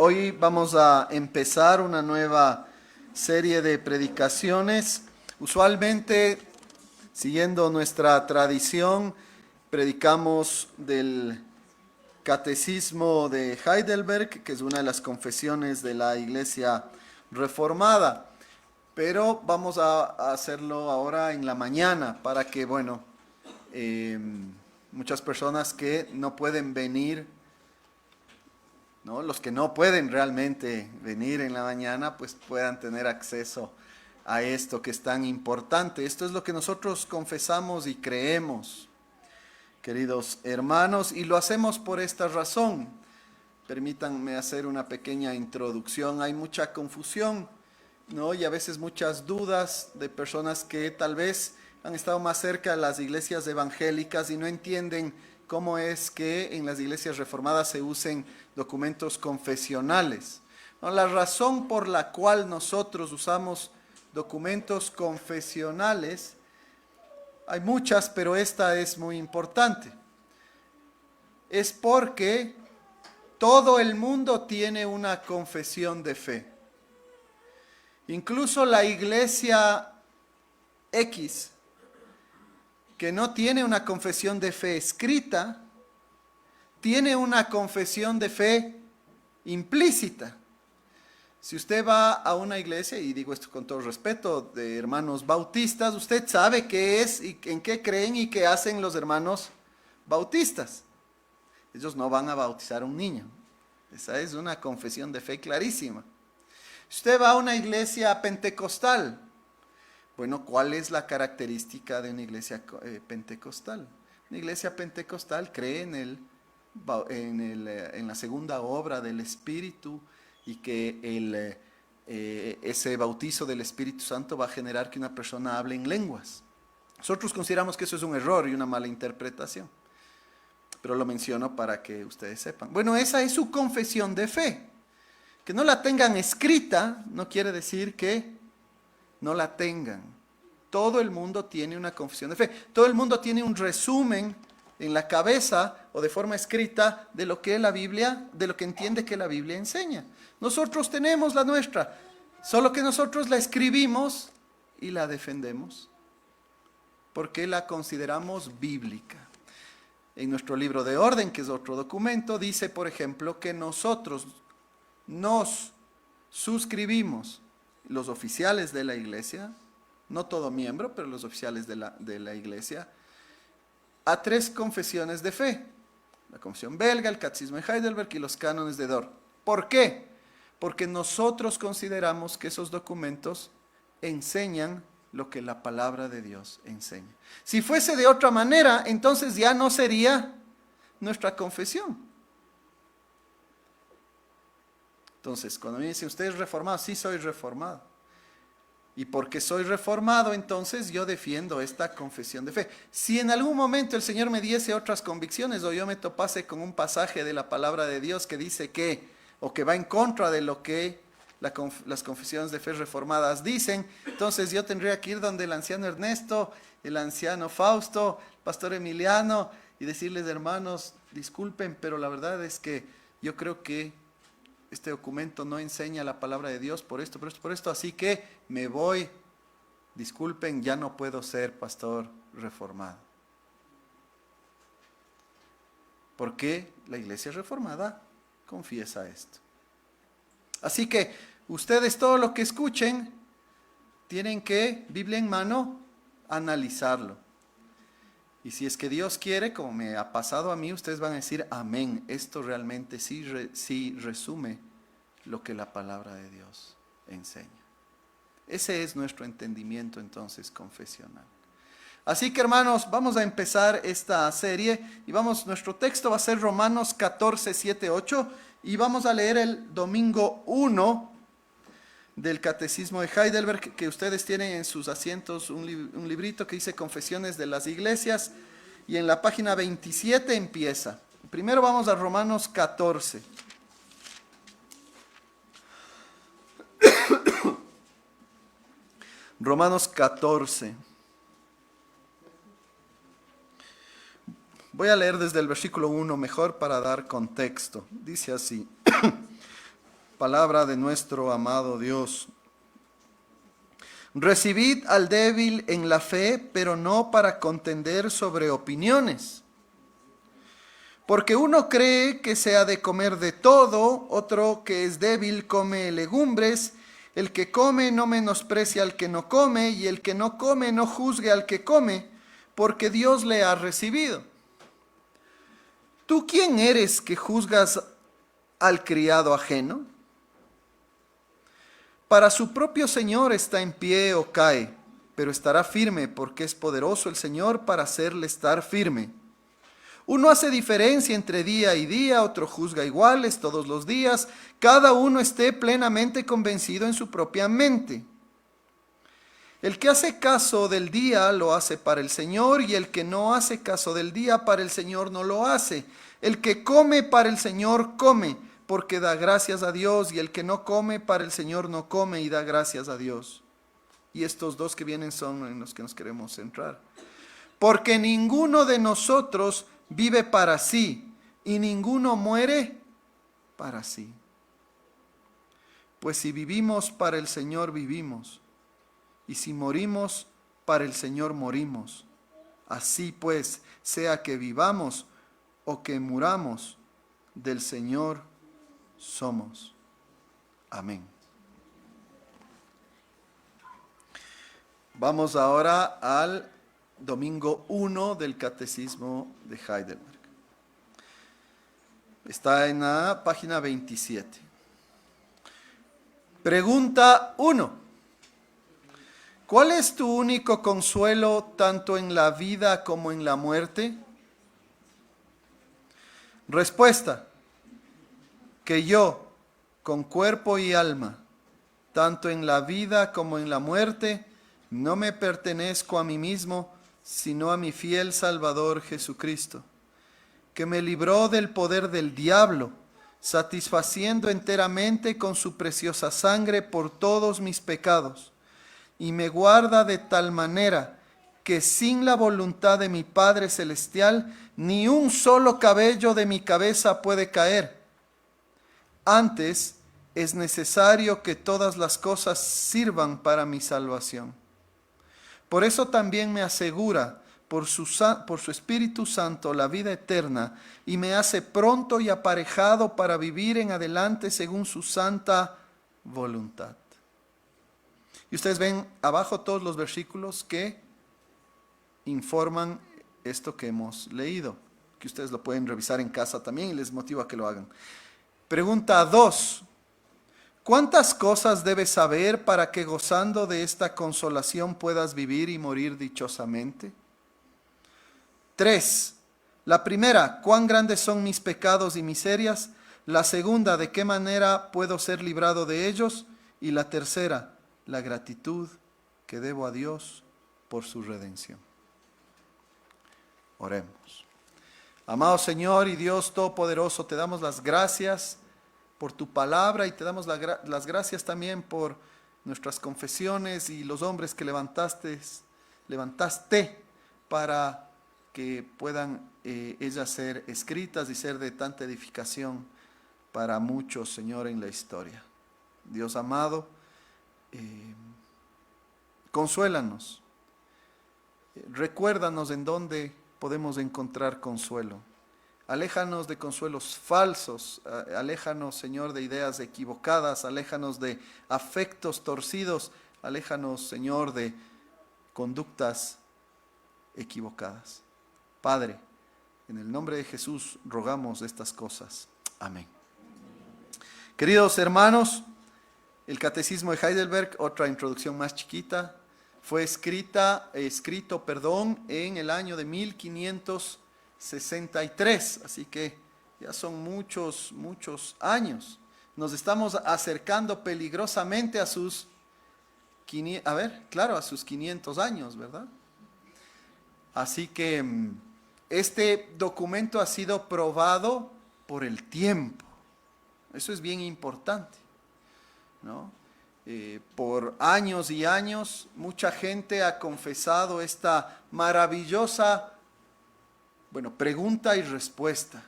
Hoy vamos a empezar una nueva serie de predicaciones. Usualmente, siguiendo nuestra tradición, predicamos del Catecismo de Heidelberg, que es una de las confesiones de la Iglesia Reformada. Pero vamos a hacerlo ahora en la mañana para que, muchas personas que no pueden venir, ¿no? Los que no pueden realmente venir en la mañana, pues puedan tener acceso a esto que es tan importante. Esto es lo que nosotros confesamos y creemos, queridos hermanos, y lo hacemos por esta razón. Permítanme hacer una pequeña introducción. Hay mucha confusión, ¿no? Y a veces muchas dudas de personas que tal vez han estado más cerca de las iglesias evangélicas y no entienden cómo es que en las iglesias reformadas se usen documentos confesionales. No, la razón por la cual nosotros usamos documentos confesionales, hay muchas, pero esta es muy importante. Es porque todo el mundo tiene una confesión de fe. Incluso la iglesia X, que no tiene una confesión de fe escrita, tiene una confesión de fe implícita. Si usted va a una iglesia, y digo esto con todo respeto, de hermanos bautistas, usted sabe qué es y en qué creen y qué hacen los hermanos bautistas. Ellos no van a bautizar a un niño. Esa es una confesión de fe clarísima. Si usted va a una iglesia pentecostal, bueno, ¿cuál es la característica de una iglesia pentecostal? Una iglesia pentecostal cree en la segunda obra del Espíritu y que ese bautizo del Espíritu Santo va a generar que una persona hable en lenguas. Nosotros consideramos que eso es un error y una mala interpretación, pero lo menciono para que ustedes sepan. Bueno, esa es su confesión de fe. Que no la tengan escrita no quiere decir que no la tengan. Todo el mundo tiene una confesión de fe. Todo el mundo tiene un resumen en la cabeza o de forma escrita de lo que la Biblia, de lo que entiende que la Biblia enseña. Nosotros tenemos la nuestra, solo que nosotros la escribimos y la defendemos porque la consideramos bíblica. En nuestro libro de orden, que es otro documento, dice, por ejemplo, que nosotros nos suscribimos, los oficiales de la iglesia, no todo miembro, pero los oficiales de la iglesia, a 3 confesiones de fe: la confesión belga, el catecismo de Heidelberg y los cánones de Dort. ¿Por qué? Porque nosotros consideramos que esos documentos enseñan lo que la palabra de Dios enseña. Si fuese de otra manera, entonces ya no sería nuestra confesión. Entonces, cuando me dicen, ¿usted es reformado? Sí, soy reformado. Y porque soy reformado, entonces yo defiendo esta confesión de fe. Si en algún momento el Señor me diese otras convicciones o yo me topase con un pasaje de la palabra de Dios que dice que, o que va en contra de lo que las confesiones de fe reformadas dicen, entonces yo tendría que ir donde el anciano Ernesto, el anciano Fausto, el pastor Emiliano, y decirles, hermanos, disculpen, pero la verdad es que yo creo que este documento no enseña la palabra de Dios por esto, así que me voy, disculpen, ya no puedo ser pastor reformado. Porque la iglesia reformada confiesa esto. Así que ustedes todo lo que escuchen tienen que, Biblia en mano, analizarlo. Y si es que Dios quiere, como me ha pasado a mí, ustedes van a decir, amén, esto realmente sí resume lo que la palabra de Dios enseña. Ese es nuestro entendimiento entonces confesional. Así que hermanos, vamos a empezar esta serie y nuestro texto va a ser Romanos 14, 7, 8 y vamos a leer el domingo 1 del Catecismo de Heidelberg, que ustedes tienen en sus asientos un librito que dice Confesiones de las Iglesias, y en la página 27 empieza. Primero vamos a Romanos 14. Romanos 14. Voy a leer desde el versículo 1 mejor para dar contexto. Dice así. Palabra de nuestro amado Dios. Recibid al débil en la fe, pero no para contender sobre opiniones. Porque uno cree que se ha de comer de todo, otro que es débil come legumbres, el que come no menosprecia al que no come, y el que no come no juzgue al que come, porque Dios le ha recibido. ¿Tú quién eres que juzgas al criado ajeno? Para su propio Señor está en pie o cae, pero estará firme porque es poderoso el Señor para hacerle estar firme. Uno hace diferencia entre día y día, otro juzga iguales todos los días. Cada uno esté plenamente convencido en su propia mente. El que hace caso del día lo hace para el Señor, y el que no hace caso del día para el Señor no lo hace. El que come para el Señor come, porque da gracias a Dios, y el que no come para el Señor no come y da gracias a Dios. Y estos dos que vienen son en los que nos queremos centrar. Porque ninguno de nosotros vive para sí, y ninguno muere para sí. Pues si vivimos, para el Señor vivimos, y si morimos, para el Señor morimos. Así pues, sea que vivamos o que muramos, del Señor somos. Amén. Vamos ahora al domingo 1 del Catecismo de Heidelberg. Está en la página 27. Pregunta 1. ¿Cuál es tu único consuelo tanto en la vida como en la muerte? Respuesta. Que yo, con cuerpo y alma, tanto en la vida como en la muerte, no me pertenezco a mí mismo, sino a mi fiel Salvador Jesucristo, que me libró del poder del diablo, satisfaciendo enteramente con su preciosa sangre por todos mis pecados, y me guarda de tal manera que sin la voluntad de mi Padre Celestial, ni un solo cabello de mi cabeza puede caer. Antes, es necesario que todas las cosas sirvan para mi salvación. Por eso también me asegura por su Espíritu Santo la vida eterna, y me hace pronto y aparejado para vivir en adelante según su santa voluntad. Y ustedes ven abajo todos los versículos que informan esto que hemos leído, que ustedes lo pueden revisar en casa también y les motivo a que lo hagan. Pregunta 2. ¿Cuántas cosas debes saber para que gozando de esta consolación puedas vivir y morir dichosamente? 3. La primera, ¿cuán grandes son mis pecados y miserias? La segunda, ¿de qué manera puedo ser librado de ellos? Y la tercera, la gratitud que debo a Dios por su redención. Oremos. Amado Señor y Dios Todopoderoso, te damos las gracias por tu palabra y te damos las gracias también por nuestras confesiones y los hombres que levantaste para que puedan ellas ser escritas y ser de tanta edificación para muchos, Señor, en la historia. Dios amado, consuélanos, recuérdanos en dónde podemos encontrar consuelo. Aléjanos de consuelos falsos, aléjanos, Señor, de ideas equivocadas, aléjanos de afectos torcidos, aléjanos, Señor, de conductas equivocadas. Padre, en el nombre de Jesús rogamos estas cosas. Amén. Queridos hermanos, el Catecismo de Heidelberg, otra introducción más chiquita, fue escrito en el año de 1563, así que ya son muchos años. Nos estamos acercando peligrosamente a sus 500 años, ¿verdad? Así que este documento ha sido probado por el tiempo. Eso es bien importante, ¿no? Por años y años, mucha gente ha confesado esta maravillosa, pregunta y respuesta.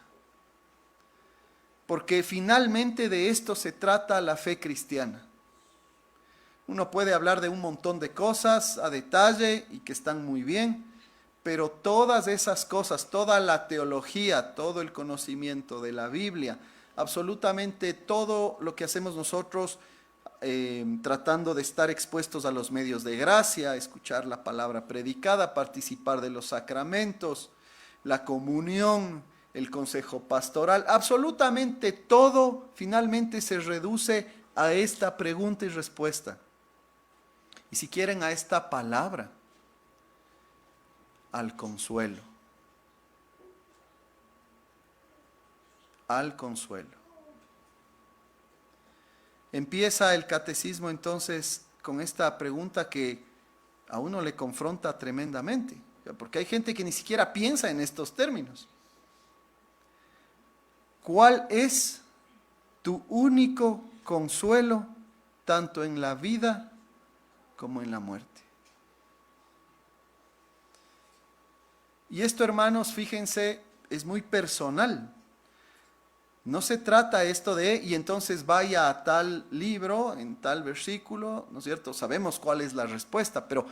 porque finalmente de esto se trata la fe cristiana. Uno puede hablar de un montón de cosas a detalle y que están muy bien, pero todas esas cosas, toda la teología, todo el conocimiento de la Biblia, absolutamente todo lo que hacemos nosotros tratando de estar expuestos a los medios de gracia, escuchar la palabra predicada, participar de los sacramentos, la comunión, el consejo pastoral, absolutamente todo finalmente se reduce a esta pregunta y respuesta. Y si quieren, a esta palabra, al consuelo. Al consuelo. Empieza el catecismo entonces con esta pregunta que a uno le confronta tremendamente, porque hay gente que ni siquiera piensa en estos términos. ¿Cuál es tu único consuelo tanto en la vida como en la muerte? Y esto, hermanos, fíjense, es muy personal. No se trata esto de, y entonces vaya a tal libro, en tal versículo, ¿no es cierto? Sabemos cuál es la respuesta, pero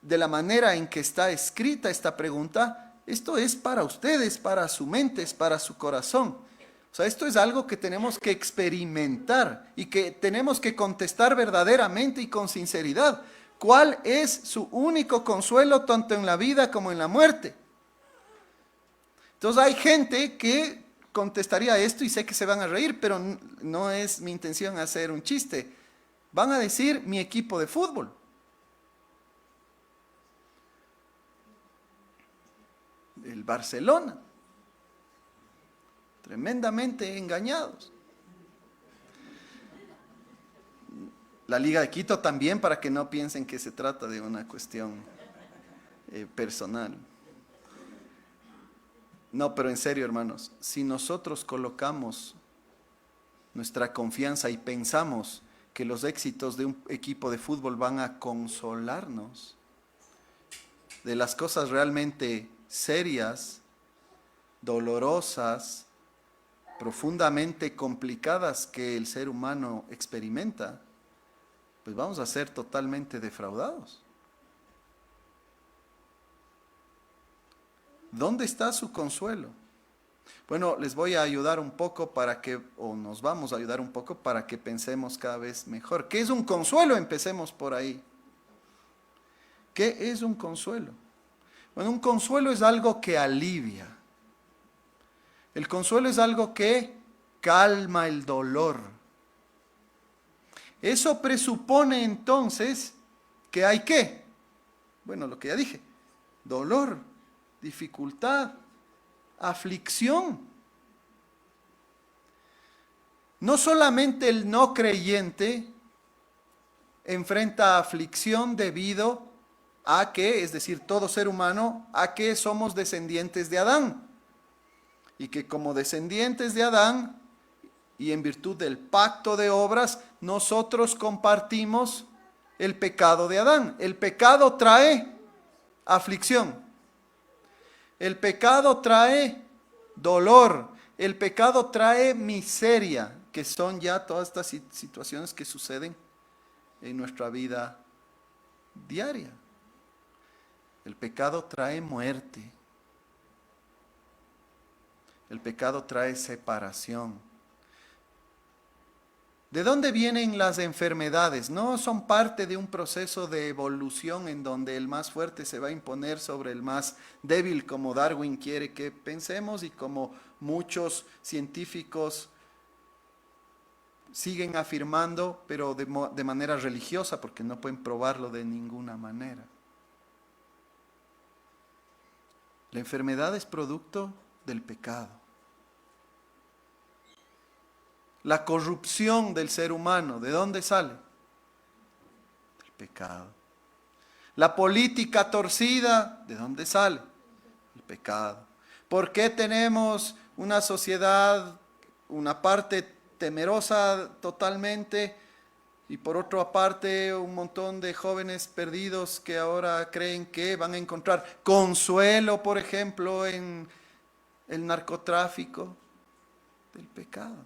de la manera en que está escrita esta pregunta, esto es para ustedes, para su mente, es para su corazón. O sea, esto es algo que tenemos que experimentar y que tenemos que contestar verdaderamente y con sinceridad. ¿Cuál es su único consuelo tanto en la vida como en la muerte? Entonces hay gente que contestaría esto y sé que se van a reír, pero no es mi intención hacer un chiste. Van a decir mi equipo de fútbol. El Barcelona. Tremendamente engañados. La Liga de Quito también, para que no piensen que se trata de una cuestión personal. No, pero en serio, hermanos, si nosotros colocamos nuestra confianza y pensamos que los éxitos de un equipo de fútbol van a consolarnos de las cosas realmente serias, dolorosas, profundamente complicadas que el ser humano experimenta, pues vamos a ser totalmente defraudados. ¿Dónde está su consuelo? Bueno, les voy a ayudar un poco para que, o nos vamos a ayudar un poco para que pensemos cada vez mejor. ¿Qué es un consuelo? Empecemos por ahí. ¿Qué es un consuelo? Bueno, un consuelo es algo que alivia. El consuelo es algo que calma el dolor. Eso presupone entonces que hay ¿qué? Bueno, lo que ya dije, dolor, dificultad, aflicción. No solamente el no creyente enfrenta aflicción debido a que, es decir, todo ser humano, a que somos descendientes de Adán. Y que como descendientes de Adán, y en virtud del pacto de obras, nosotros compartimos el pecado de Adán. El pecado trae aflicción. El pecado trae dolor. El pecado trae miseria, que son ya todas estas situaciones que suceden en nuestra vida diaria. El pecado trae muerte. El pecado trae separación. ¿De dónde vienen las enfermedades? No son parte de un proceso de evolución en donde el más fuerte se va a imponer sobre el más débil, como Darwin quiere que pensemos y como muchos científicos siguen afirmando, pero de manera religiosa, porque no pueden probarlo de ninguna manera. La enfermedad es producto del pecado. La corrupción del ser humano, ¿de dónde sale? Del pecado. La política torcida, ¿de dónde sale? El pecado. ¿Por qué tenemos una sociedad, una parte temerosa totalmente y por otra parte un montón de jóvenes perdidos que ahora creen que van a encontrar consuelo, por ejemplo, en el narcotráfico? Del pecado.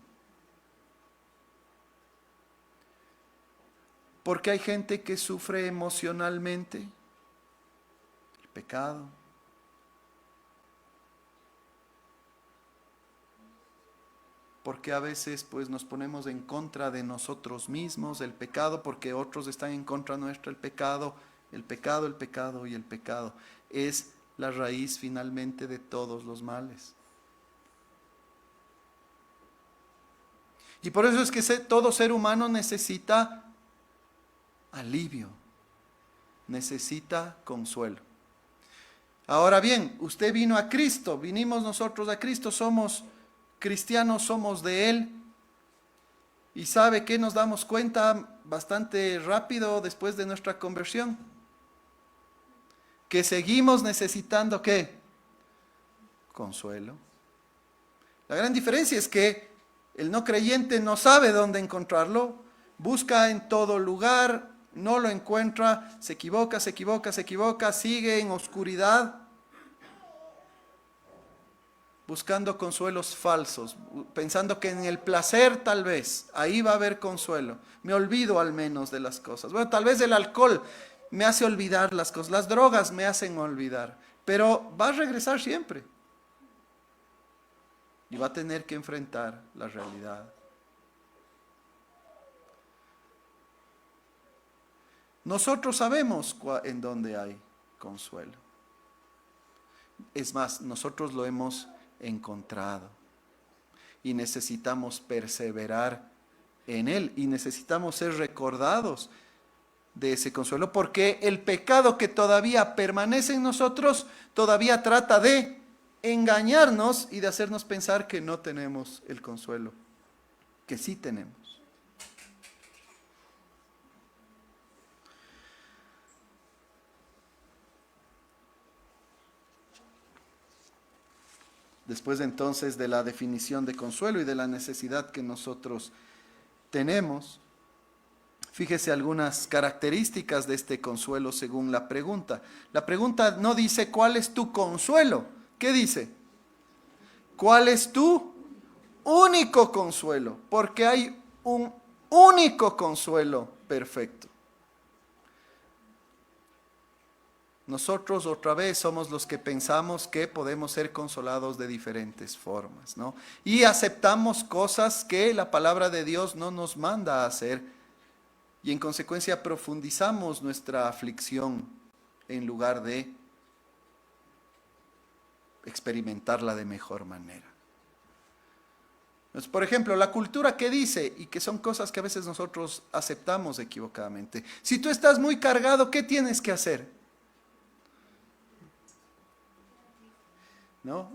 ¿Por qué hay gente que sufre emocionalmente? El pecado. Porque a veces pues nos ponemos en contra de nosotros mismos, el pecado, porque otros están en contra nuestra, el pecado, el pecado, el pecado y el pecado. Es la raíz finalmente de todos los males. Y por eso es que todo ser humano necesita alivio, necesita consuelo. Ahora bien, usted vino a Cristo, vinimos nosotros a Cristo, somos cristianos, somos de Él. Y ¿sabe qué nos damos cuenta bastante rápido después de nuestra conversión? Que seguimos necesitando ¿qué? Consuelo. La gran diferencia es que el no creyente no sabe dónde encontrarlo, busca en todo lugar, no lo encuentra, se equivoca, sigue en oscuridad, buscando consuelos falsos, pensando que en el placer tal vez, ahí va a haber consuelo. Me olvido al menos de las cosas. Bueno, tal vez el alcohol me hace olvidar las cosas, las drogas me hacen olvidar, pero va a regresar siempre. Y va a tener que enfrentar la realidad. Nosotros sabemos en dónde hay consuelo. Es más, nosotros lo hemos encontrado. Y necesitamos perseverar en él. Y necesitamos ser recordados de ese consuelo. Porque el pecado que todavía permanece en nosotros, todavía trata de engañarnos y de hacernos pensar que no tenemos el consuelo, que sí tenemos. Después entonces de la definición de consuelo y de la necesidad que nosotros tenemos, fíjese algunas características de este consuelo según la pregunta. La pregunta no dice ¿cuál es tu consuelo? ¿Qué dice? ¿Cuál es tu único consuelo? Porque hay un único consuelo perfecto. Nosotros otra vez somos los que pensamos que podemos ser consolados de diferentes formas, ¿no? Y aceptamos cosas que la palabra de Dios no nos manda a hacer y en consecuencia profundizamos nuestra aflicción en lugar de experimentarla de mejor manera. Entonces, por ejemplo, la cultura que dice, y que son cosas que a veces nosotros aceptamos equivocadamente, si tú estás muy cargado, ¿qué tienes que hacer? ¿No?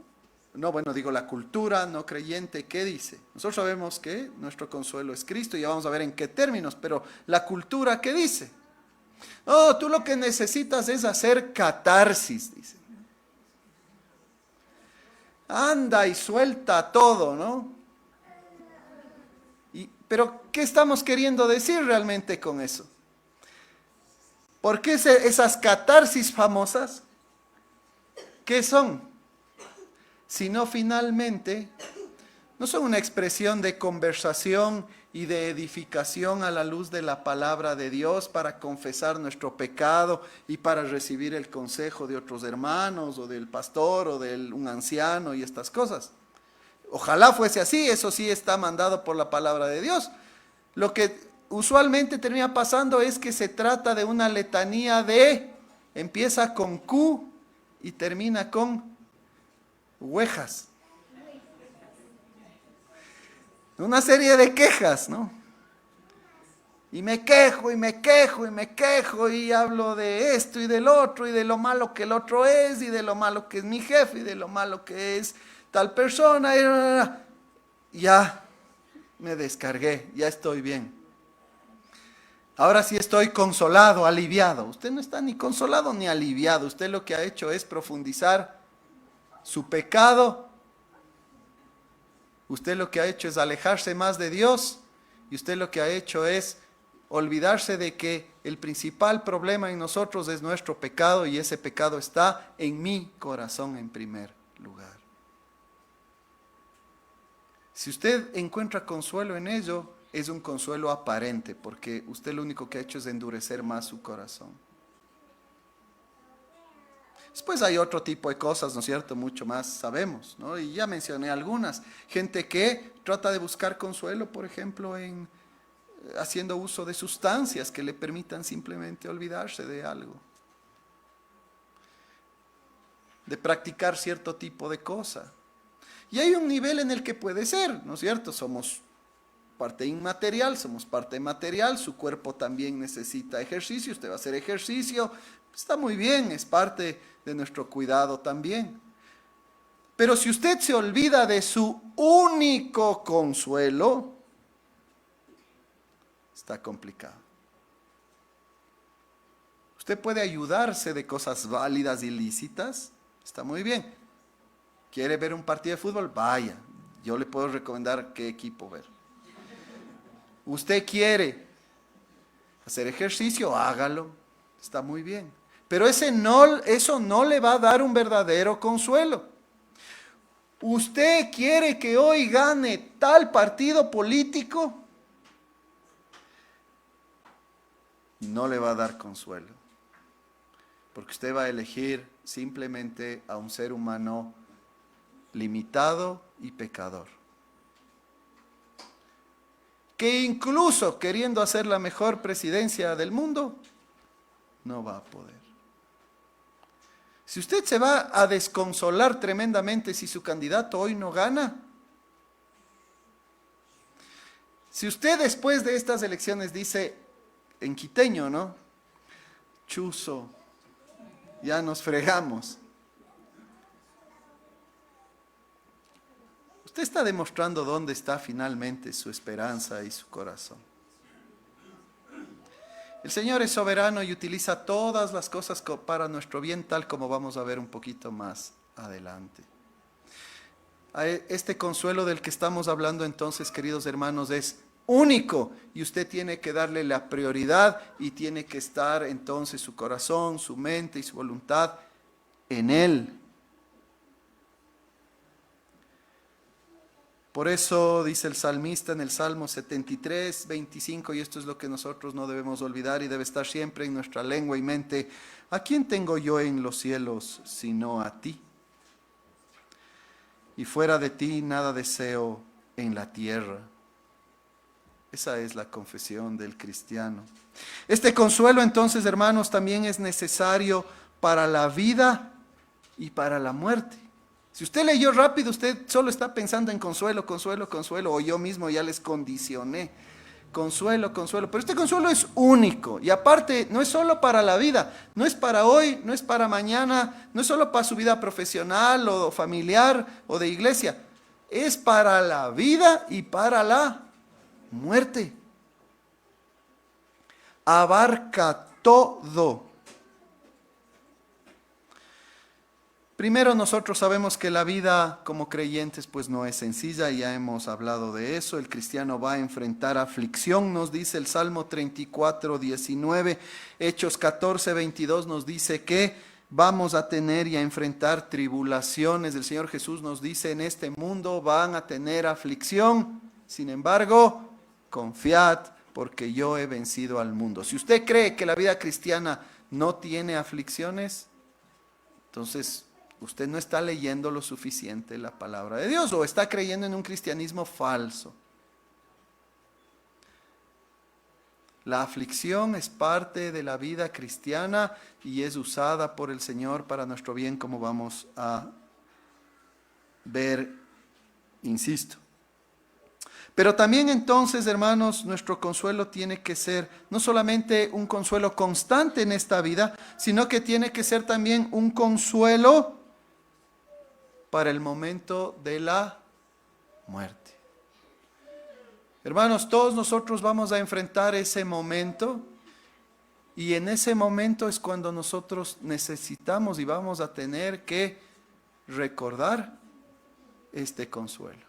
No, bueno, digo la cultura no creyente, ¿qué dice? Nosotros sabemos que nuestro consuelo es Cristo y ya vamos a ver en qué términos, pero la cultura, ¿qué dice? Oh, tú lo que necesitas es hacer catarsis, dice. Anda y suelta todo, ¿no? Pero, ¿qué estamos queriendo decir realmente con eso? ¿Por qué esas catarsis famosas? ¿Qué son? Sino finalmente, no son una expresión de conversación y de edificación a la luz de la palabra de Dios para confesar nuestro pecado y para recibir el consejo de otros hermanos o del pastor o de un anciano y estas cosas. Ojalá fuese así, eso sí está mandado por la palabra de Dios. Lo que usualmente termina pasando es que se trata de una letanía empieza con Q y termina con huejas. Una serie de quejas, ¿no? Y me quejo, y me quejo, y me quejo, y hablo de esto y del otro, y de lo malo que el otro es, y de lo malo que es mi jefe, y de lo malo que es tal persona. Ya me descargué, ya estoy bien. Ahora sí estoy consolado, aliviado. Usted no está ni consolado ni aliviado. Usted lo que ha hecho es profundizar su pecado. Usted lo que ha hecho es alejarse más de Dios. Y usted lo que ha hecho es olvidarse de que el principal problema en nosotros es nuestro pecado y ese pecado está en mi corazón en primer lugar. Si usted encuentra consuelo en ello, es un consuelo aparente, porque usted lo único que ha hecho es endurecer más su corazón. Después hay otro tipo de cosas, ¿no es cierto? Mucho más sabemos, ¿no? Y ya mencioné algunas. Gente que trata de buscar consuelo, por ejemplo, en haciendo uso de sustancias que le permitan simplemente olvidarse de algo, de practicar cierto tipo de cosa. Y hay un nivel en el que puede ser, ¿no es cierto? Somos parte inmaterial, somos parte material, su cuerpo también necesita ejercicio, usted va a hacer ejercicio, está muy bien, es parte de nuestro cuidado también. Pero si usted se olvida de su único consuelo, está complicado. Usted puede ayudarse de cosas válidas y lícitas, está muy bien. ¿Quiere ver un partido de fútbol? Vaya, yo le puedo recomendar qué equipo ver. Usted quiere hacer ejercicio, hágalo, está muy bien. Pero eso no le va a dar un verdadero consuelo. Usted quiere que hoy gane tal partido político, no le va a dar consuelo. Porque usted va a elegir simplemente a un ser humano limitado y pecador, que incluso queriendo hacer la mejor presidencia del mundo, no va a poder. Si usted se va a desconsolar tremendamente si su candidato hoy no gana, si usted después de estas elecciones dice, en quiteño, ¿no? Chuzo, ya nos fregamos. Usted está demostrando dónde está finalmente su esperanza y su corazón. El Señor es soberano y utiliza todas las cosas para nuestro bien, tal como vamos a ver un poquito más adelante. Este consuelo del que estamos hablando entonces, queridos hermanos, es único y usted tiene que darle la prioridad y tiene que estar entonces su corazón, su mente y su voluntad en Él. Por eso dice el salmista en el Salmo 73, 25, y esto es lo que nosotros no debemos olvidar y debe estar siempre en nuestra lengua y mente: ¿a quién tengo yo en los cielos sino a ti? Y fuera de ti nada deseo en la tierra. Esa es la confesión del cristiano. Este consuelo entonces, hermanos, también es necesario para la vida y para la muerte. Si usted leyó rápido, usted solo está pensando en consuelo, consuelo, consuelo, o yo mismo ya les condicioné. Consuelo, consuelo. Pero este consuelo es único y aparte no es solo para la vida, no es para hoy, no es para mañana, no es solo para su vida profesional o familiar o de iglesia. Es para la vida y para la muerte. Abarca todo. Primero, nosotros sabemos que la vida como creyentes pues no es sencilla, ya hemos hablado de eso. El cristiano va a enfrentar aflicción, nos dice el Salmo 34, 19. Hechos 14, 22 nos dice que vamos a tener y a enfrentar tribulaciones. El Señor Jesús nos dice: en este mundo van a tener aflicción, sin embargo, confiad porque yo he vencido al mundo. Si usted cree que la vida cristiana no tiene aflicciones, entonces usted no está leyendo lo suficiente la palabra de Dios o está creyendo en un cristianismo falso. La aflicción es parte de la vida cristiana y es usada por el Señor para nuestro bien, como vamos a ver, insisto. Pero también entonces, hermanos, nuestro consuelo tiene que ser no solamente un consuelo constante en esta vida, sino que tiene que ser también un consuelo para el momento de la muerte. Hermanos, todos nosotros vamos a enfrentar ese momento y en ese momento es cuando nosotros necesitamos y vamos a tener que recordar este consuelo.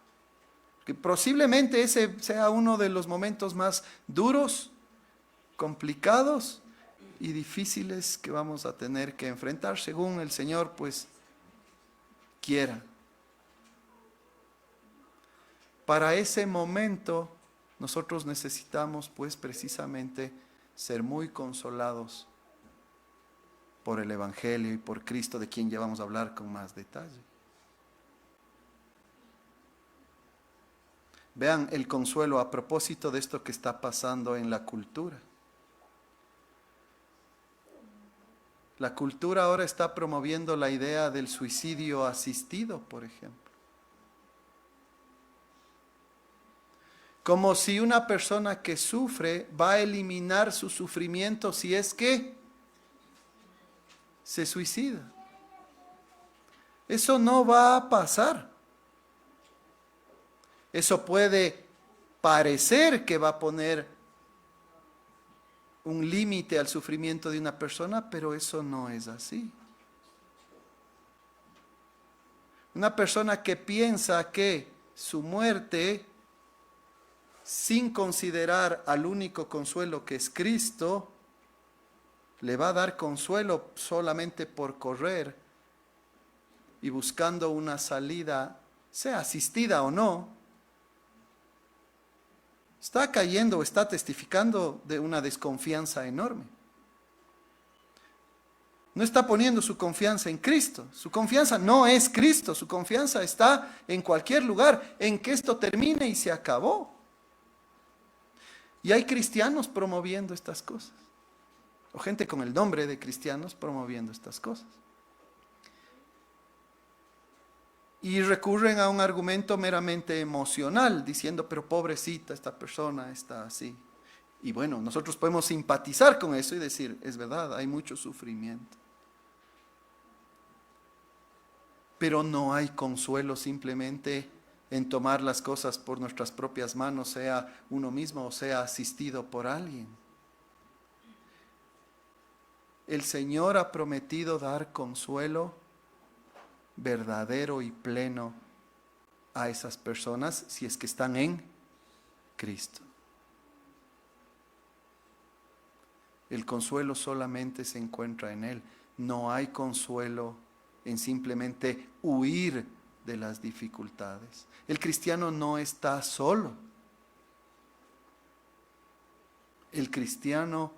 Que posiblemente ese sea uno de los momentos más duros, complicados y difíciles que vamos a tener que enfrentar según el Señor pues quiera. Para ese momento nosotros necesitamos pues precisamente ser muy consolados por el Evangelio y por Cristo, de quien ya vamos a hablar con más detalle. Vean el consuelo a propósito de esto que está pasando en la cultura. La cultura ahora está promoviendo la idea del suicidio asistido, por ejemplo. Como si una persona que sufre va a eliminar su sufrimiento si es que se suicida. Eso no va a pasar. Eso puede parecer que va a poner un límite al sufrimiento de una persona, pero eso no es así. Una persona que piensa que su muerte, sin considerar al único consuelo que es Cristo, le va a dar consuelo solamente por correr y buscando una salida, sea asistida o no, está cayendo o está testificando de una desconfianza enorme. No está poniendo su confianza en Cristo. Su confianza no es Cristo. Su confianza está en cualquier lugar en que esto termine y se acabó. Y hay cristianos promoviendo estas cosas. O gente con el nombre de cristianos promoviendo estas cosas. Y recurren a un argumento meramente emocional, diciendo, pero pobrecita, esta persona está así. Y bueno, nosotros podemos simpatizar con eso y decir, es verdad, hay mucho sufrimiento. Pero no hay consuelo simplemente en tomar las cosas por nuestras propias manos, sea uno mismo o sea asistido por alguien. El Señor ha prometido dar consuelo verdadero y pleno a esas personas si es que están en Cristo. El consuelo solamente se encuentra en Él. No hay consuelo en simplemente huir de las dificultades. El cristiano no está solo. El cristiano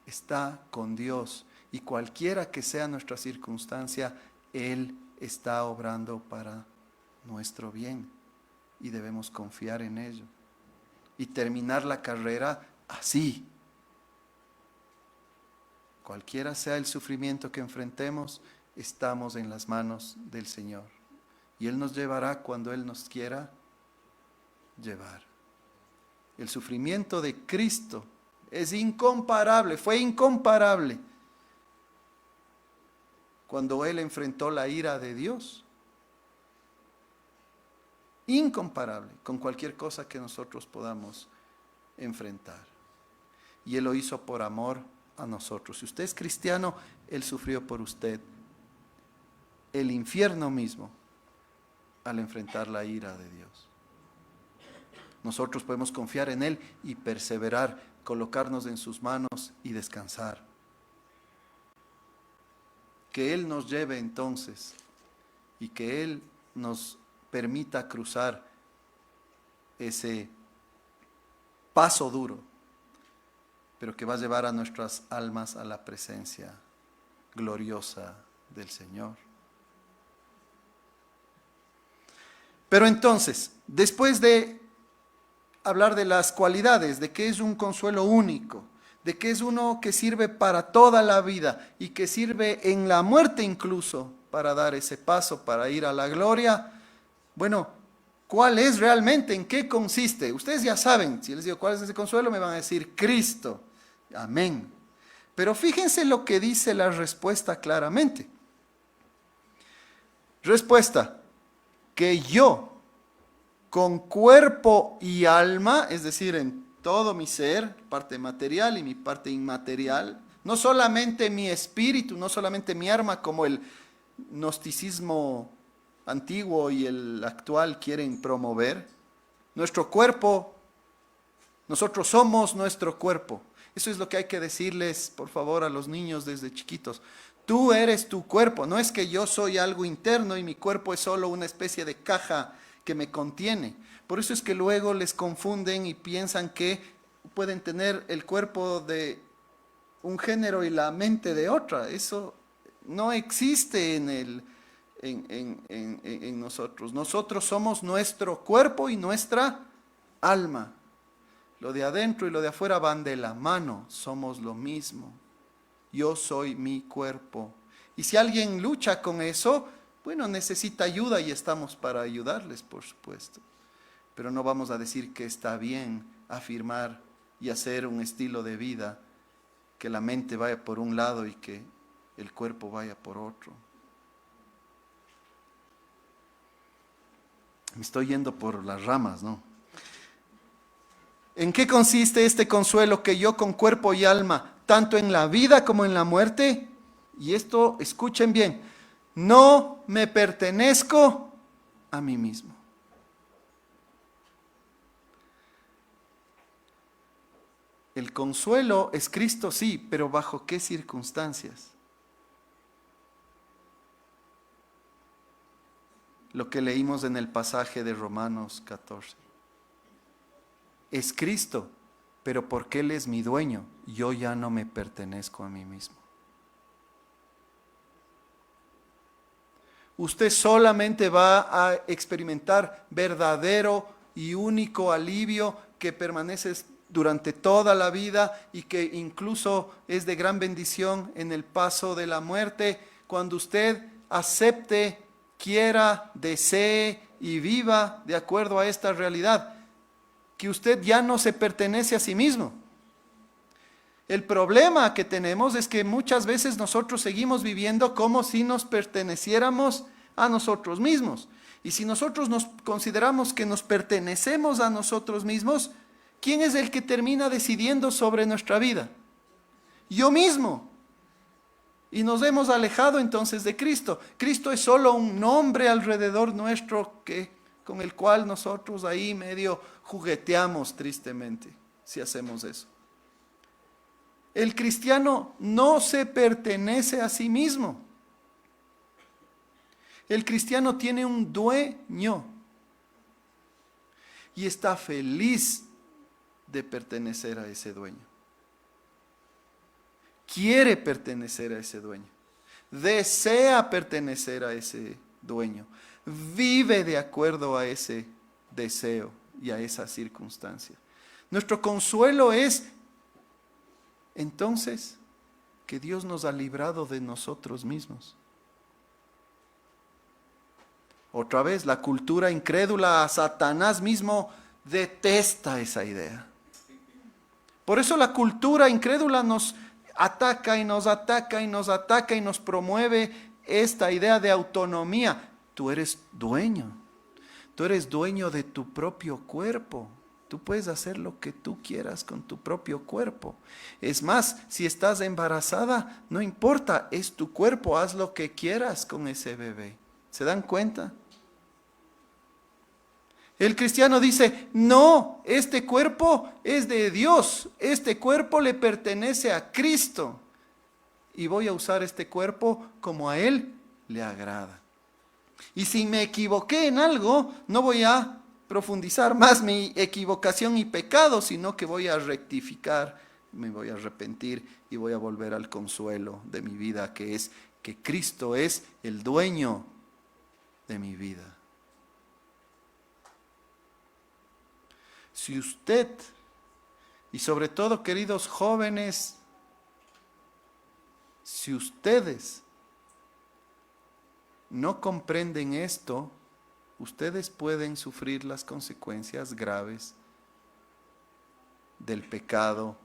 está con Dios y cualquiera que sea nuestra circunstancia, Él está obrando para nuestro bien y debemos confiar en ello y terminar la carrera así. Cualquiera sea el sufrimiento que enfrentemos, estamos en las manos del Señor y Él nos llevará cuando Él nos quiera llevar. El sufrimiento de Cristo es incomparable, fue incomparable cuando Él enfrentó la ira de Dios. Incomparable con cualquier cosa que nosotros podamos enfrentar. Y Él lo hizo por amor a nosotros. Si usted es cristiano, Él sufrió por usted el infierno mismo al enfrentar la ira de Dios. Nosotros podemos confiar en Él y perseverar, colocarnos en sus manos y descansar. Que Él nos lleve entonces y que Él nos permita cruzar ese paso duro, pero que va a llevar a nuestras almas a la presencia gloriosa del Señor. Pero entonces, después de hablar de las cualidades, de que es un consuelo único, de que es uno que sirve para toda la vida y que sirve en la muerte incluso para dar ese paso, para ir a la gloria. Bueno, ¿cuál es realmente? ¿En qué consiste? Ustedes ya saben, si les digo cuál es ese consuelo, me van a decir Cristo. Amén. Pero fíjense lo que dice la respuesta claramente. Respuesta, que yo, con cuerpo y alma, es decir, en todo mi ser, parte material y mi parte inmaterial, no solamente mi espíritu, no solamente mi alma, como el gnosticismo antiguo y el actual quieren promover. Nuestro cuerpo, nosotros somos nuestro cuerpo. Eso es lo que hay que decirles, por favor, a los niños desde chiquitos. Tú eres tu cuerpo, no es que yo soy algo interno y mi cuerpo es solo una especie de caja que me contiene. Por eso es que luego les confunden y piensan que pueden tener el cuerpo de un género y la mente de otra. Eso no existe en nosotros. Nosotros somos nuestro cuerpo y nuestra alma. Lo de adentro y lo de afuera van de la mano, somos lo mismo. Yo soy mi cuerpo. Y si alguien lucha con eso, bueno, necesita ayuda y estamos para ayudarles, por supuesto. Pero no vamos a decir que está bien afirmar y hacer un estilo de vida que la mente vaya por un lado y que el cuerpo vaya por otro. Me estoy yendo por las ramas, ¿no? ¿En qué consiste este consuelo que yo con cuerpo y alma, tanto en la vida como en la muerte? Y esto, escuchen bien, no me pertenezco a mí mismo. El consuelo es Cristo, sí, pero ¿bajo qué circunstancias? Lo que leímos en el pasaje de Romanos 14. Es Cristo, pero porque Él es mi dueño, yo ya no me pertenezco a mí mismo. Usted solamente va a experimentar verdadero y único alivio que permanece durante toda la vida y que incluso es de gran bendición en el paso de la muerte, cuando usted acepte, quiera, desee y viva de acuerdo a esta realidad, que usted ya no se pertenece a sí mismo. El problema que tenemos es que muchas veces nosotros seguimos viviendo como si nos perteneciéramos a nosotros mismos. Y si nosotros nos consideramos que nos pertenecemos a nosotros mismos, ¿quién es el que termina decidiendo sobre nuestra vida? Yo mismo. Y nos hemos alejado entonces de Cristo. Cristo es solo un nombre alrededor nuestro con el cual nosotros ahí medio jugueteamos tristemente, si hacemos eso. El cristiano no se pertenece a sí mismo. El cristiano tiene un dueño y está feliz de pertenecer a ese dueño. Quiere pertenecer a ese dueño. Desea pertenecer a ese dueño. Vive de acuerdo a ese deseo y a esa circunstancia. Nuestro consuelo es entonces que Dios nos ha librado de nosotros mismos. Otra vez, la cultura incrédula, a Satanás mismo detesta esa idea. Por eso la cultura incrédula nos ataca y nos ataca y nos ataca y nos promueve esta idea de autonomía. Tú eres dueño de tu propio cuerpo. Tú puedes hacer lo que tú quieras con tu propio cuerpo. Es más, si estás embarazada, no importa, es tu cuerpo, haz lo que quieras con ese bebé. ¿Se dan cuenta? El cristiano dice, no, este cuerpo es de Dios, este cuerpo le pertenece a Cristo y voy a usar este cuerpo como a Él le agrada. Y si me equivoqué en algo, no voy a profundizar más mi equivocación y pecado, sino que voy a rectificar, me voy a arrepentir y voy a volver al consuelo de mi vida, que es que Cristo es el dueño de mi vida. Si usted, y sobre todo queridos jóvenes, si ustedes no comprenden esto, ustedes pueden sufrir las consecuencias graves del pecado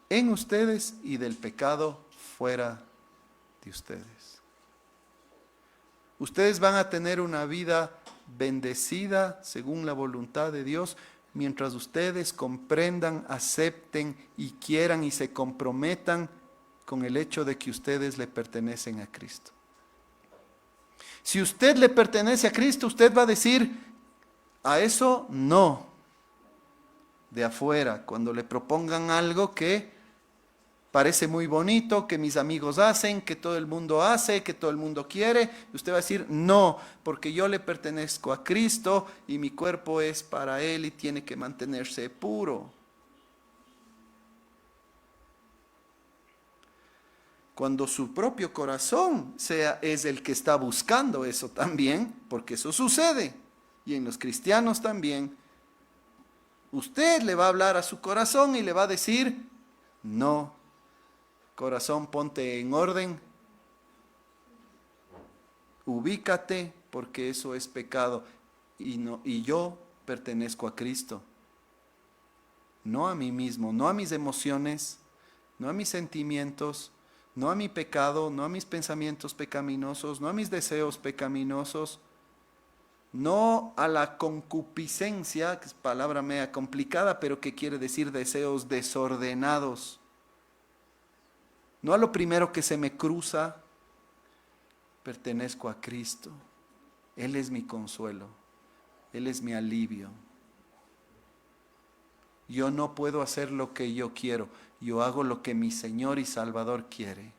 en ustedes y del pecado fuera de ustedes. Ustedes van a tener una vida bendecida según la voluntad de Dios mientras ustedes comprendan, acepten y quieran y se comprometan con el hecho de que ustedes le pertenecen a Cristo. Si usted le pertenece a Cristo, usted va a decir, a eso no. De afuera, cuando le propongan algo que Parece muy bonito que mis amigos hacen, que todo el mundo hace, que todo el mundo quiere. Y usted va a decir, no, porque yo le pertenezco a Cristo y mi cuerpo es para Él y tiene que mantenerse puro. Cuando su propio corazón es el que está buscando eso también, porque eso sucede. Y en los cristianos también. Usted le va a hablar a su corazón y le va a decir, no. Corazón, ponte en orden, ubícate, porque eso es pecado. Y yo pertenezco a Cristo, no a mí mismo, no a mis emociones, no a mis sentimientos, no a mi pecado, no a mis pensamientos pecaminosos, no a mis deseos pecaminosos, no a la concupiscencia, que es palabra media complicada, pero que quiere decir deseos desordenados. No a lo primero que se me cruza, pertenezco a Cristo. Él es mi consuelo, Él es mi alivio. Yo no puedo hacer lo que yo quiero, yo hago lo que mi Señor y Salvador quiere.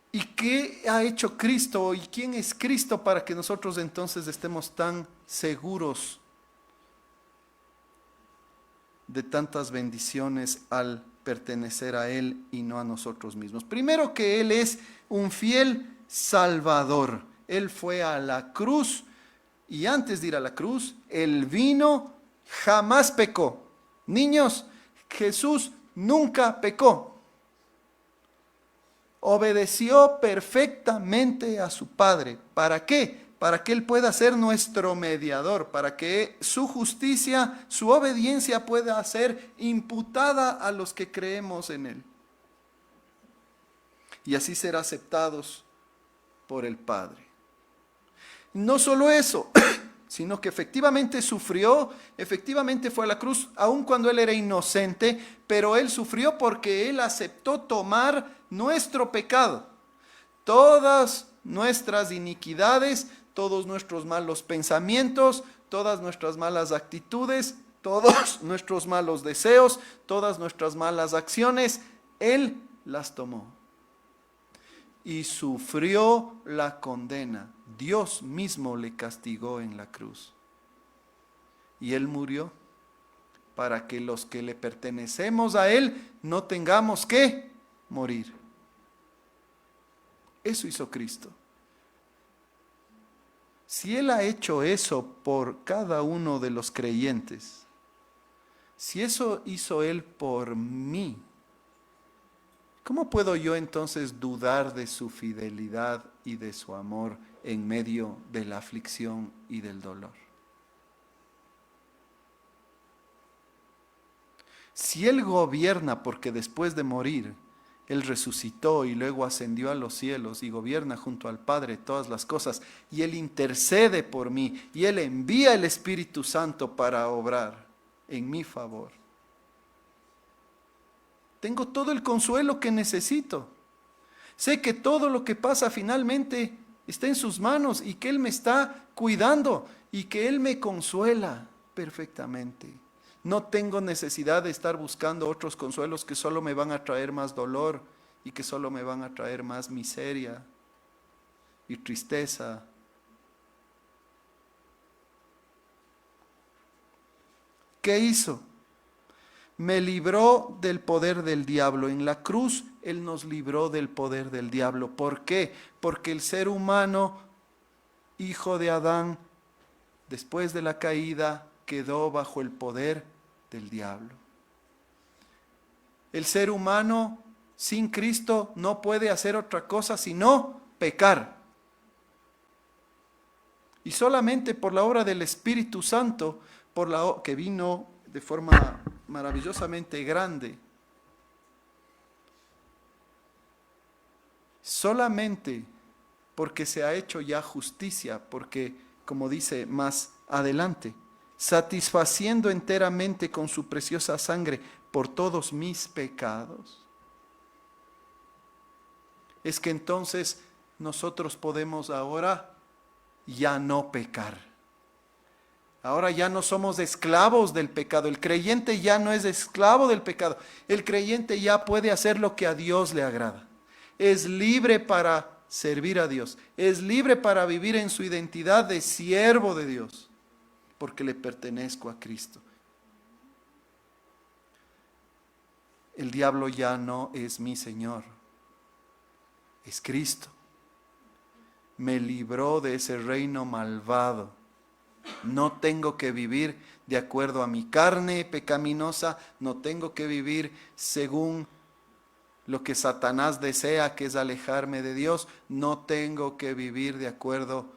¿Y qué ha hecho Cristo y quién es Cristo para que nosotros entonces estemos tan seguros de tantas bendiciones al pertenecer a Él y no a nosotros mismos? Primero, que Él es un fiel Salvador. Él fue a la cruz y antes de ir a la cruz, Él vino, jamás pecó. Niños, Jesús nunca pecó. Obedeció perfectamente a su Padre. ¿Para qué? Para que Él pueda ser nuestro mediador, para que su justicia, su obediencia pueda ser imputada a los que creemos en Él. Y así ser aceptados por el Padre. No solo eso, sino que efectivamente sufrió, efectivamente fue a la cruz, aun cuando Él era inocente, pero Él sufrió porque Él aceptó tomar nuestro pecado, todas nuestras iniquidades, todos nuestros malos pensamientos, todas nuestras malas actitudes, todos nuestros malos deseos, todas nuestras malas acciones, Él las tomó. Y sufrió la condena. Dios mismo le castigó en la cruz. Y Él murió para que los que le pertenecemos a Él no tengamos que morir. Eso hizo Cristo. Si Él ha hecho eso por cada uno de los creyentes, si eso hizo Él por mí, ¿cómo puedo yo entonces dudar de su fidelidad y de su amor en medio de la aflicción y del dolor? Si Él gobierna porque después de morir, Él resucitó y luego ascendió a los cielos y gobierna junto al Padre todas las cosas, y Él intercede por mí y Él envía el Espíritu Santo para obrar en mi favor, tengo todo el consuelo que necesito. Sé que todo lo que pasa finalmente está en sus manos y que Él me está cuidando y que Él me consuela perfectamente. No tengo necesidad de estar buscando otros consuelos que solo me van a traer más dolor y que solo me van a traer más miseria y tristeza. ¿Qué hizo? Me libró del poder del diablo. En la cruz Él nos libró del poder del diablo. ¿Por qué? Porque el ser humano, hijo de Adán, después de la caída, quedó bajo el poder del diablo. El ser humano sin Cristo no puede hacer otra cosa sino pecar. Y solamente por la obra del Espíritu Santo, que vino de forma maravillosamente grande, solamente porque se ha hecho ya justicia, porque, como dice más adelante, satisfaciendo enteramente con su preciosa sangre por todos mis pecados, es que entonces nosotros podemos ahora ya no pecar. Ahora ya no somos esclavos del pecado. El creyente ya no es esclavo del pecado. El creyente ya puede hacer lo que a Dios le agrada. Es libre para servir a Dios. Es libre para vivir en su identidad de siervo de Dios, porque le pertenezco a Cristo. El diablo ya no es mi Señor, es Cristo. Me libró de ese reino malvado. No tengo que vivir de acuerdo a mi carne pecaminosa, no tengo que vivir según lo que Satanás desea, que es alejarme de Dios. No tengo que vivir de acuerdo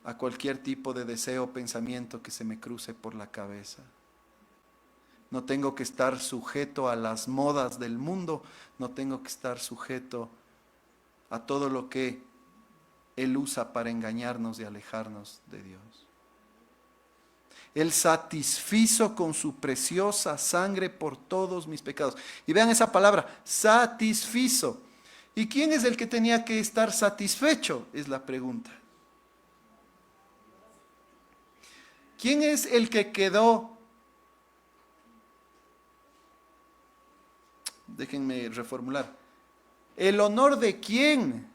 a cualquier tipo de deseo o pensamiento que se me cruce por la cabeza. No tengo que estar sujeto a las modas del mundo, no tengo que estar sujeto a todo lo que Él usa para engañarnos y alejarnos de Dios. Él satisfizo con su preciosa sangre por todos mis pecados. Y vean esa palabra, satisfizo. ¿Y quién es el que tenía que estar satisfecho? Es la pregunta. ¿Quién es el que quedó? Déjenme reformular. ¿El honor de quién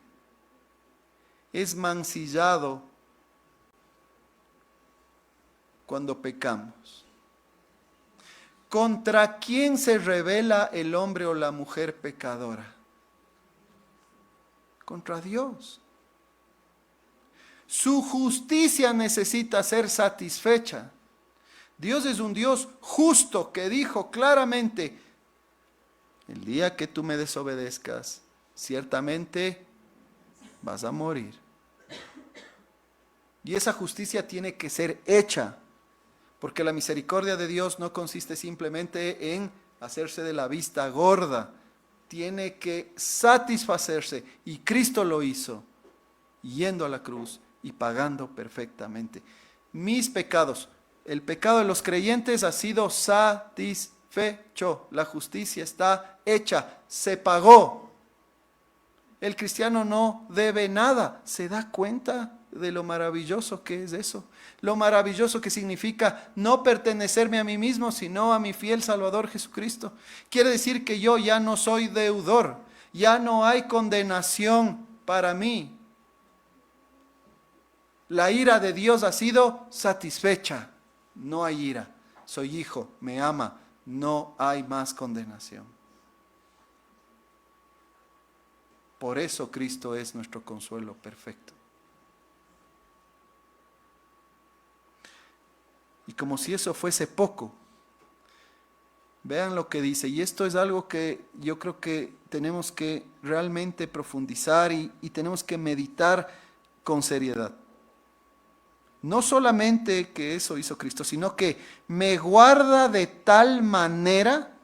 es mancillado cuando pecamos? ¿Contra quién se rebela el hombre o la mujer pecadora? Contra Dios. Su justicia necesita ser satisfecha. Dios es un Dios justo que dijo claramente: el día que tú me desobedezcas, ciertamente vas a morir. Y esa justicia tiene que ser hecha, porque la misericordia de Dios no consiste simplemente en hacerse de la vista gorda. Tiene que satisfacerse, y Cristo lo hizo, yendo a la cruz y pagando perfectamente. Mis pecados, el pecado de los creyentes ha sido satisfecho. La justicia está hecha, se pagó. El cristiano no debe nada. ¿Se da cuenta de lo maravilloso que es eso? Lo maravilloso que significa no pertenecerme a mí mismo, sino a mi fiel Salvador Jesucristo. Quiere decir que yo ya no soy deudor, ya no hay condenación para mí. La ira de Dios ha sido satisfecha. No hay ira. Soy hijo, me ama. No hay más condenación. Por eso Cristo es nuestro consuelo perfecto. Y como si eso fuese poco, vean lo que dice. Y esto es algo que yo creo que tenemos que realmente profundizar y tenemos que meditar con seriedad. No solamente que eso hizo Cristo, sino que me guarda de tal manera.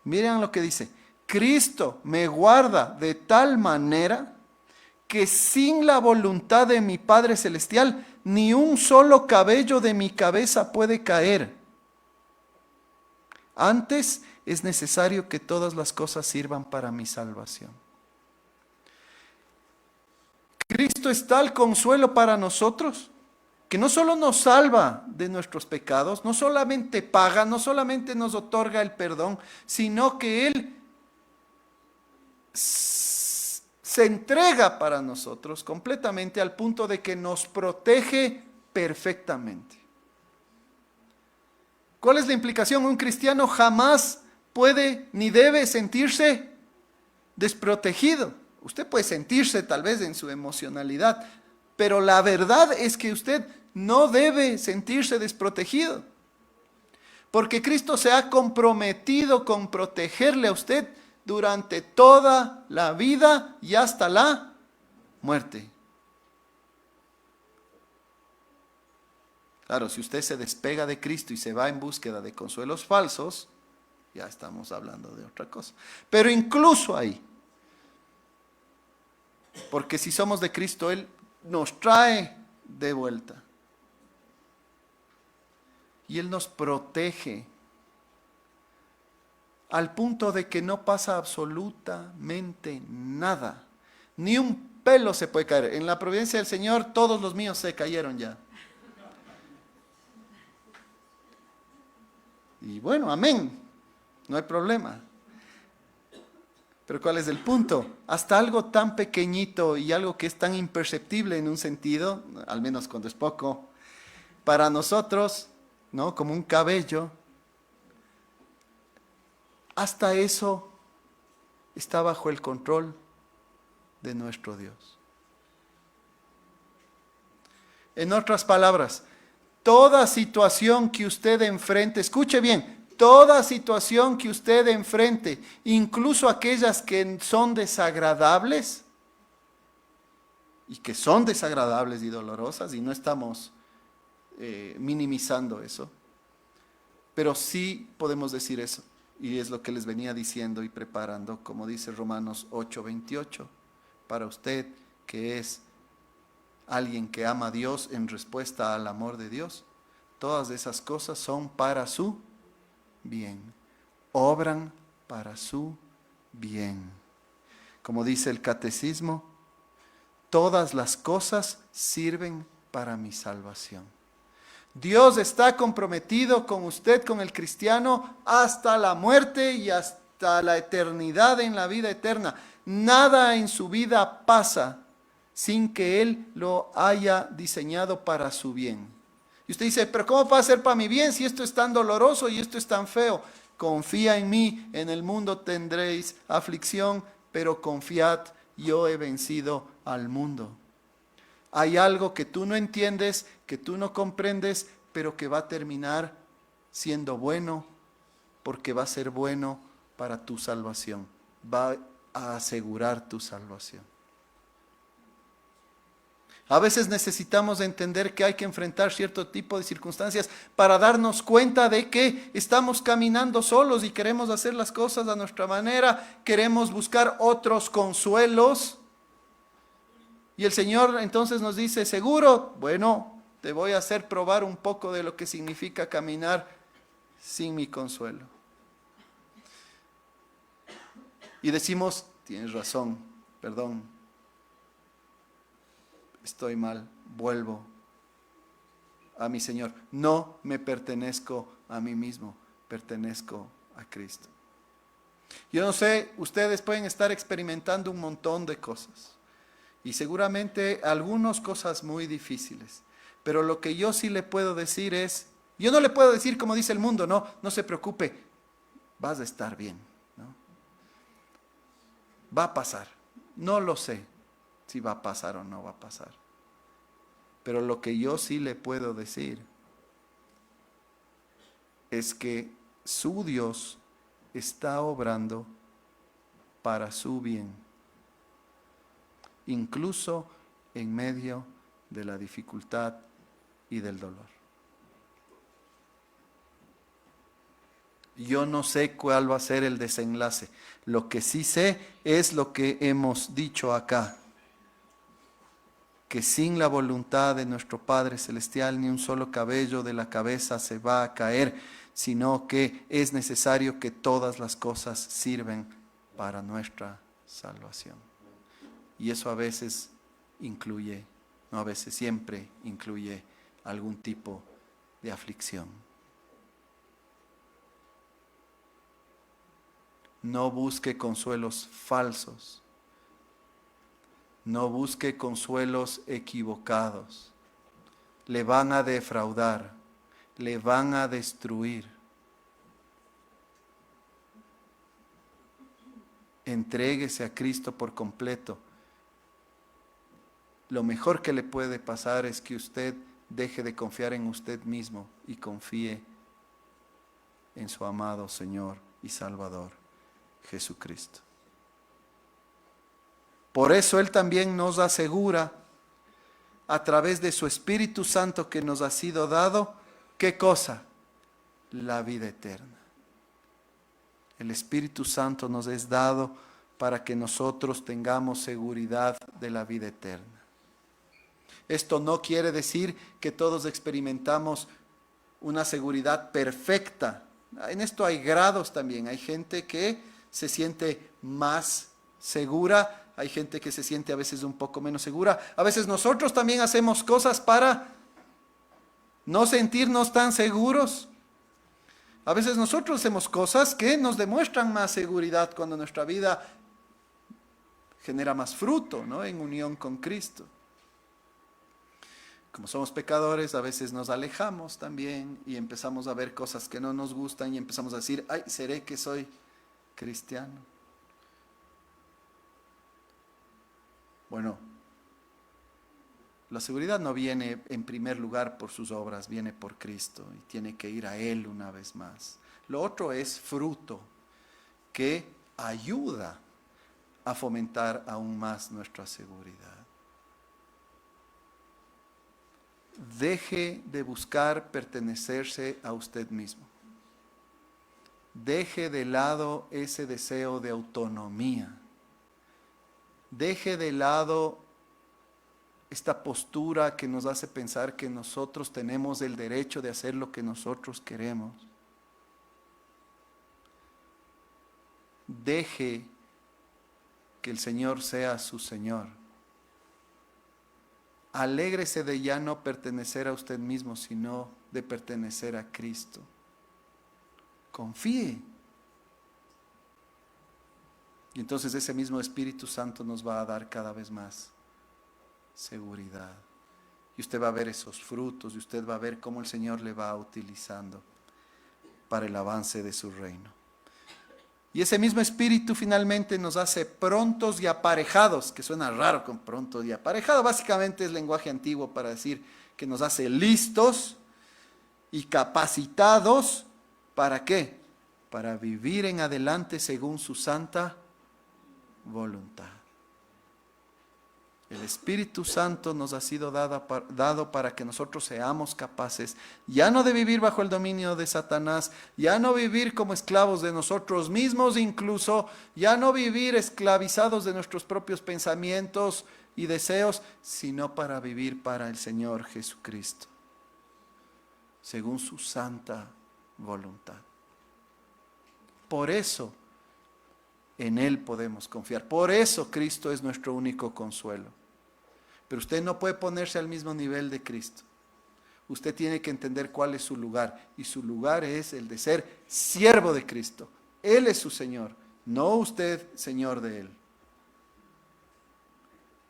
Miren lo que dice. Cristo me guarda de tal manera que sin la voluntad de mi Padre Celestial, ni un solo cabello de mi cabeza puede caer. Antes es necesario que todas las cosas sirvan para mi salvación. Cristo es tal consuelo para nosotros, que no solo nos salva de nuestros pecados, no solamente paga, no solamente nos otorga el perdón, sino que Él se entrega para nosotros completamente, al punto de que nos protege perfectamente. ¿Cuál es la implicación? Un cristiano jamás puede ni debe sentirse desprotegido. Usted puede sentirse tal vez en su emocionalidad, pero la verdad es que usted no debe sentirse desprotegido, porque Cristo se ha comprometido con protegerle a usted durante toda la vida y hasta la muerte. Claro, si usted se despega de Cristo y se va en búsqueda de consuelos falsos, ya estamos hablando de otra cosa. Pero incluso ahí, porque si somos de Cristo, Él nos trae de vuelta. Y Él nos protege al punto de que no pasa absolutamente nada. Ni un pelo se puede caer. En la providencia del Señor todos los míos se cayeron ya. Y bueno, amén, no hay problema. Pero ¿cuál es el punto? Hasta algo tan pequeñito y algo que es tan imperceptible en un sentido, al menos cuando es poco, para nosotros, ¿no? Como un cabello, hasta eso está bajo el control de nuestro Dios. En otras palabras, toda situación que usted enfrente, escuche bien, toda situación que usted enfrente, incluso aquellas que son desagradables, y que son desagradables y dolorosas, y no estamos minimizando eso, pero sí podemos decir eso, y es lo que les venía diciendo y preparando, como dice Romanos 8:28, para usted que es alguien que ama a Dios en respuesta al amor de Dios, todas esas cosas son para su bien, obran para su bien. Como dice el catecismo, todas las cosas sirven para mi salvación. Dios está comprometido con usted, con el cristiano, hasta la muerte y hasta la eternidad en la vida eterna. Nada en su vida pasa sin que Él lo haya diseñado para su bien. Y usted dice, pero ¿cómo va a ser para mi bien si esto es tan doloroso y esto es tan feo? Confía en mí, en el mundo tendréis aflicción, pero confiad, yo he vencido al mundo. Hay algo que tú no entiendes, que tú no comprendes, pero que va a terminar siendo bueno, porque va a ser bueno para tu salvación. Va a asegurar tu salvación. A veces necesitamos entender que hay que enfrentar cierto tipo de circunstancias para darnos cuenta de que estamos caminando solos y queremos hacer las cosas a nuestra manera, queremos buscar otros consuelos. Y el Señor entonces nos dice, seguro, bueno, te voy a hacer probar un poco de lo que significa caminar sin mi consuelo. Y decimos, tienes razón, perdón. Estoy mal, vuelvo a mi Señor. No me pertenezco a mí mismo, pertenezco a Cristo. Yo no sé, ustedes pueden estar experimentando un montón de cosas y seguramente algunas cosas muy difíciles, pero lo que yo sí le puedo decir es, yo no le puedo decir como dice el mundo, no se preocupe, vas a estar bien, ¿no? Va a pasar, no lo sé si va a pasar o no va a pasar. Pero lo que yo sí le puedo decir es que su Dios está obrando para su bien, incluso en medio de la dificultad y del dolor. Yo no sé cuál va a ser el desenlace. Lo que sí sé es lo que hemos dicho acá, que sin la voluntad de nuestro Padre Celestial ni un solo cabello de la cabeza se va a caer, sino que es necesario que todas las cosas sirven para nuestra salvación. Y eso a veces incluye, no a veces, siempre incluye algún tipo de aflicción. No busque consuelos falsos. No busque consuelos equivocados. Le van a defraudar, le van a destruir. Entréguese a Cristo por completo. Lo mejor que le puede pasar es que usted deje de confiar en usted mismo y confíe en su amado Señor y Salvador, Jesucristo. Por eso Él también nos asegura a través de su Espíritu Santo que nos ha sido dado, ¿qué cosa? La vida eterna. El Espíritu Santo nos es dado para que nosotros tengamos seguridad de la vida eterna. Esto no quiere decir que todos experimentamos una seguridad perfecta. En esto hay grados también. Hay gente que se siente más segura hay gente que se siente a veces un poco menos segura. A veces nosotros también hacemos cosas para no sentirnos tan seguros. A veces nosotros hacemos cosas que nos demuestran más seguridad cuando nuestra vida genera más fruto, ¿no? En unión con Cristo. Como somos pecadores, a veces nos alejamos también y empezamos a ver cosas que no nos gustan y empezamos a decir, ay, ¿seré que soy cristiano? Bueno, la seguridad no viene en primer lugar por sus obras, viene por Cristo y tiene que ir a Él una vez más. Lo otro es fruto que ayuda a fomentar aún más nuestra seguridad. Deje de buscar pertenecerse a usted mismo. Deje de lado ese deseo de autonomía. Deje de lado esta postura que nos hace pensar que nosotros tenemos el derecho de hacer lo que nosotros queremos. Deje que el Señor sea su Señor. Alégrese de ya no pertenecer a usted mismo, sino de pertenecer a Cristo. Confíe. Y entonces ese mismo Espíritu Santo nos va a dar cada vez más seguridad. Y usted va a ver esos frutos y usted va a ver cómo el Señor le va utilizando para el avance de su reino. Y ese mismo Espíritu finalmente nos hace prontos y aparejados, que suena raro con pronto y aparejado, básicamente es lenguaje antiguo para decir que nos hace listos y capacitados, ¿para qué? Para vivir en adelante según su santa voluntad. El Espíritu Santo nos ha sido dado para que nosotros seamos capaces ya no de vivir bajo el dominio de Satanás, ya no vivir como esclavos de nosotros mismos incluso, ya no vivir esclavizados de nuestros propios pensamientos y deseos, sino para vivir para el Señor Jesucristo, según su santa voluntad. Por eso en Él podemos confiar. Por eso Cristo es nuestro único consuelo. Pero usted no puede ponerse al mismo nivel de Cristo. Usted tiene que entender cuál es su lugar. Y su lugar es el de ser siervo de Cristo. Él es su Señor, no usted Señor de Él.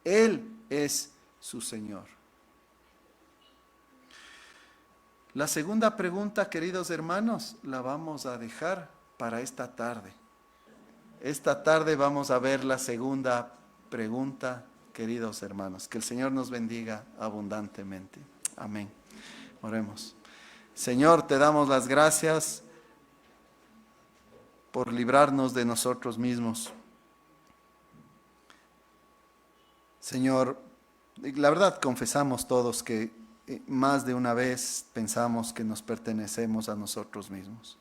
Él es su Señor. La segunda pregunta, queridos hermanos, la vamos a dejar para esta tarde. Esta tarde vamos a ver la segunda pregunta, queridos hermanos. Que el Señor nos bendiga abundantemente. Amén. Oremos. Señor, te damos las gracias por librarnos de nosotros mismos. Señor, la verdad confesamos todos que más de una vez pensamos que nos pertenecemos a nosotros mismos.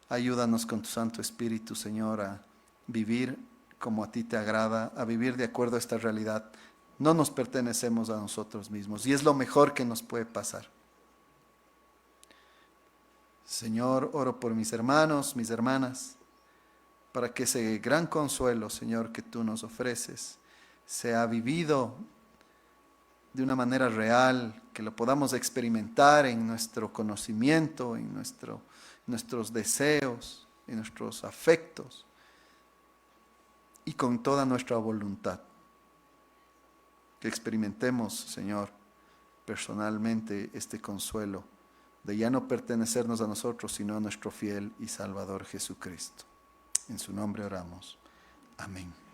Ayúdanos con tu Santo Espíritu, Señor, a vivir como a ti te agrada, a vivir de acuerdo a esta realidad. No nos pertenecemos a nosotros mismos y es lo mejor que nos puede pasar. Señor, oro por mis hermanos, mis hermanas, para que ese gran consuelo, Señor, que tú nos ofreces, sea vivido de una manera real, que lo podamos experimentar en nuestro conocimiento, en nuestros deseos, en nuestros afectos y con toda nuestra voluntad. Que experimentemos, Señor, personalmente este consuelo de ya no pertenecernos a nosotros, sino a nuestro fiel y Salvador Jesucristo. En su nombre oramos. Amén.